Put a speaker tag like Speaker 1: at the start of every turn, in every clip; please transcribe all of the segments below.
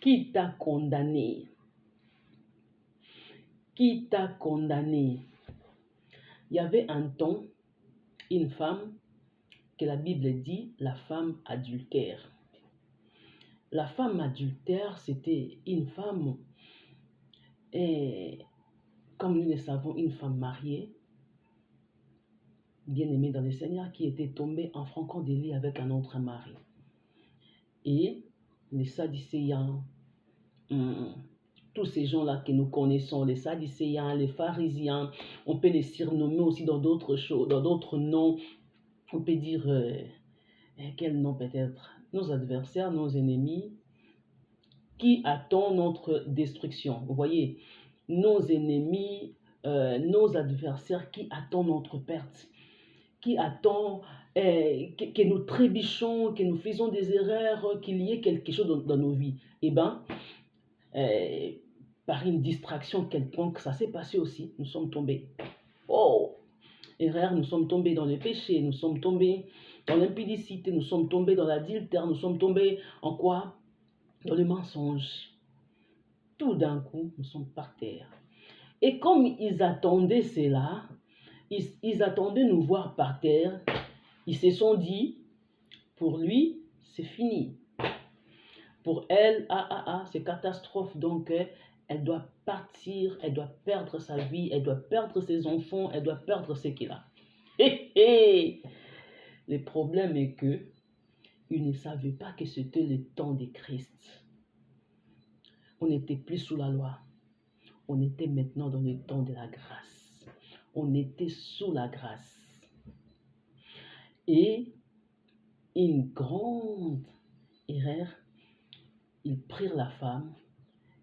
Speaker 1: Qui t'a condamné? Qui t'a condamné? Il y avait un temps, une femme, que la Bible dit la femme adultère. La femme adultère, c'était une femme, et, comme nous le savons, une femme mariée, bien-aimée dans le Seigneur, qui était tombée en franc délit avec un autre mari. Et les Sadducéens, tous ces gens-là que nous connaissons, les Sadducéens, les pharisiens, on peut les surnommer aussi dans d'autres choses, dans d'autres noms. On peut dire, quel nom peut-être? Nos adversaires, nos ennemis, qui attendent notre destruction. Vous voyez, nos ennemis, nos adversaires qui attendent notre perte, qui attendent que nous trébuchons, que nous faisons des erreurs, qu'il y ait quelque chose dans nos vies. Eh bien, par une distraction quelconque, ça s'est passé aussi, nous sommes tombés. Oh, erreur, nous sommes tombés dans le péché, nous sommes tombés dans l'impudicité, nous sommes tombés dans l'adultère, nous sommes tombés en quoi? Dans le mensonge. Tout d'un coup, nous sommes par terre. Et comme ils attendaient cela, ils attendaient nous voir par terre, ils se sont dit, pour lui, c'est fini. Pour elle, c'est catastrophe. Donc, elle doit partir, elle doit perdre sa vie, elle doit perdre ses enfants, elle doit perdre ce qu'il a. Le problème est que ils ne savaient pas que c'était le temps de Christ. On n'était plus sous la loi. On était maintenant dans le temps de la grâce. On était sous la grâce. Et une grande erreur, ils prirent la femme,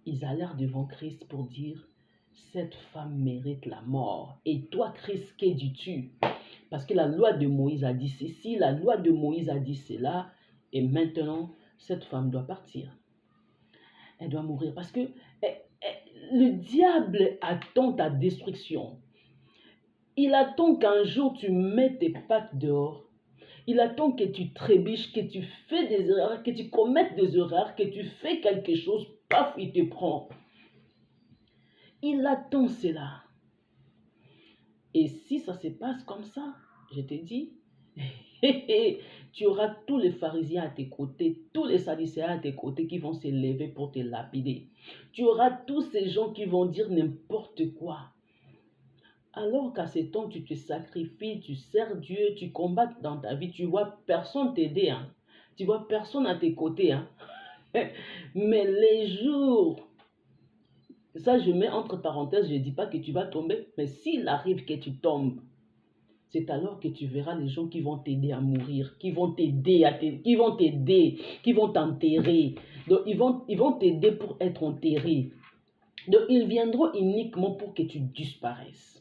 Speaker 1: ils allèrent devant Christ pour dire, cette femme mérite la mort. Et toi, Christ, que dis-tu? Parce que la loi de Moïse a dit ceci, la loi de Moïse a dit cela, et maintenant, cette femme doit partir. Elle doit mourir parce que le diable attend ta destruction. Il attend qu'un jour tu mettes tes pattes dehors. Il attend que tu trébuches, que tu fais des erreurs, que tu commettes des erreurs, que tu fais quelque chose, paf, il te prend. Il attend cela. Et si ça se passe comme ça, je te dis, tu auras tous les pharisiens à tes côtés, tous les sadducéens à tes côtés qui vont se lever pour te lapider. Tu auras tous ces gens qui vont dire n'importe quoi. Alors qu'à ce temps, tu te sacrifies, tu sers Dieu, tu combats dans ta vie, tu vois personne t'aider, hein. Tu vois personne à tes côtés, hein. Mais les jours, ça je mets entre parenthèses, je ne dis pas que tu vas tomber, mais s'il arrive que tu tombes, c'est alors que tu verras les gens qui vont t'aider à mourir, qui vont t'aider, qui vont t'enterrer. Donc ils vont t'aider pour être enterré. Donc ils viendront uniquement pour que tu disparaisses.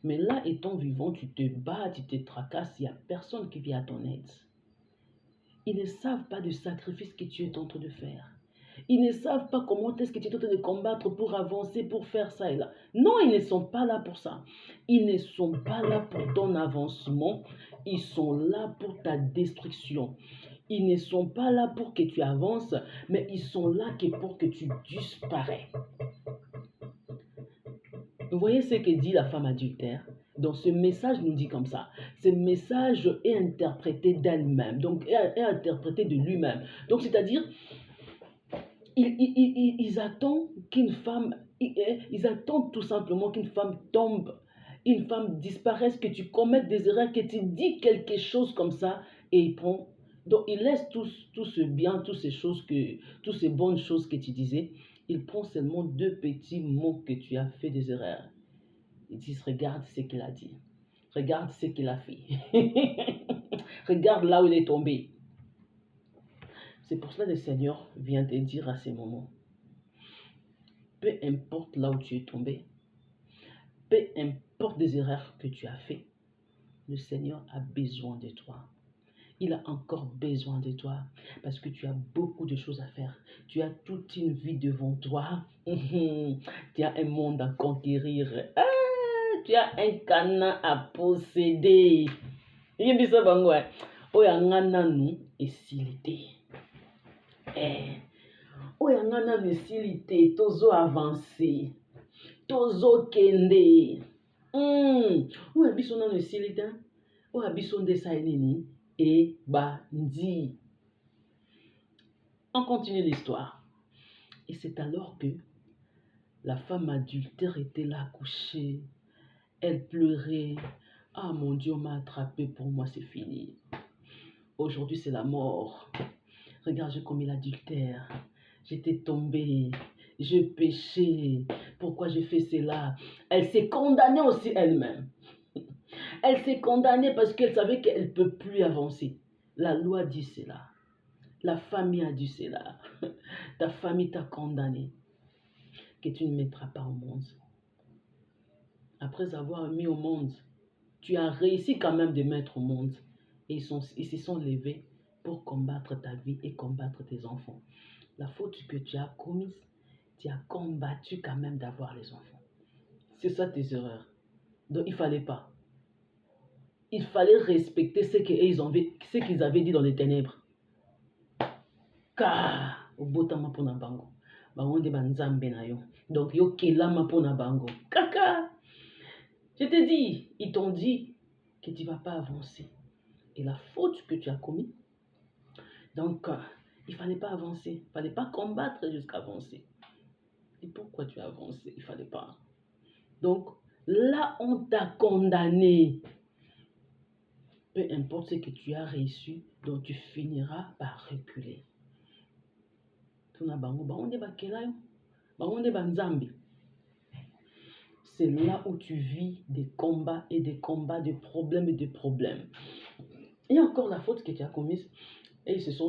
Speaker 1: Mais là, étant vivant, tu te bats, tu te tracasses, il n'y a personne qui vient à ton aide. Ils ne savent pas du sacrifice que tu es en train de faire. Ils ne savent pas comment est-ce que tu es en train de combattre pour avancer, pour faire ça et là. Non, ils ne sont pas là pour ça. Ils ne sont pas là pour ton avancement. Ils sont là pour ta destruction. Ils ne sont pas là pour que tu avances, mais ils sont là pour que tu disparais. Vous voyez ce que dit la femme adultère? Donc ce message nous dit comme ça. Ce message est interprété d'elle-même, donc est interprété de lui-même. Donc c'est-à-dire, ils attendent qu'une femme, ils attendent tout simplement qu'une femme tombe, une femme disparaisse, que tu commettes des erreurs, que tu dis quelque chose comme ça, et ils prennent. Donc ils laissent tout ce bien, toutes ces bonnes choses que tu disais. Ils prennent seulement 2 petits mots que tu as fait des erreurs. Ils disent, regarde ce qu'il a dit. Regarde ce qu'il a fait. Regarde là où il est tombé. C'est pour cela que le Seigneur vient te dire à ces moments. Peu importe là où tu es tombé. Peu importe les erreurs que tu as fait. Le Seigneur a besoin de toi. Il a encore besoin de toi parce que tu as beaucoup de choses à faire. Tu as toute une vie devant toi. Tu as un monde à conquérir. Tu as un canin à posséder. Il dit ça, bangwa. Oya ngana nous et s'il était. oyo ngana nesili te tozo avancer tozo kende oyo biso nano esili te oyo biso nde esali nini ebandi. On continue l'histoire. Et c'est alors que la femme adultère était là couchée. Elle pleurait. Ah mon Dieu, on m'a attrapé, pour moi c'est fini. Aujourd'hui c'est la mort. Regarde, j'ai commis l'adultère. J'étais tombée. Je péchais. Pourquoi j'ai fait cela? Elle s'est condamnée aussi elle-même. Elle s'est condamnée parce qu'elle savait qu'elle ne peut plus avancer. La loi dit cela. La famille a dit cela. Ta famille t'a condamné. Que tu ne mettras pas au monde. Après avoir mis au monde, tu as réussi quand même de mettre au monde. Et ils se sont levés pour combattre ta vie et combattre tes enfants. La faute que tu as commise, tu as combattu quand même d'avoir les enfants. C'est ça tes erreurs. Donc il ne fallait pas. Il fallait respecter ce qu'ils avaient dit dans les ténèbres. Car, au botama pona bango, bango de banzambe na yo. Donc yo kelama pona bango. Kaka! Je te dis, ils t'ont dit que tu ne vas pas avancer. Et la faute que tu as commise, donc il ne fallait pas avancer. Il ne fallait pas combattre jusqu'à avancer. Et pourquoi tu as avancé? Il ne fallait pas. Donc là, on t'a condamné. Peu importe ce que tu as reçu, donc tu finiras par reculer. C'est là où tu vis des combats et des combats, des problèmes et des problèmes. Et encore la faute que tu as commise, et ils se sont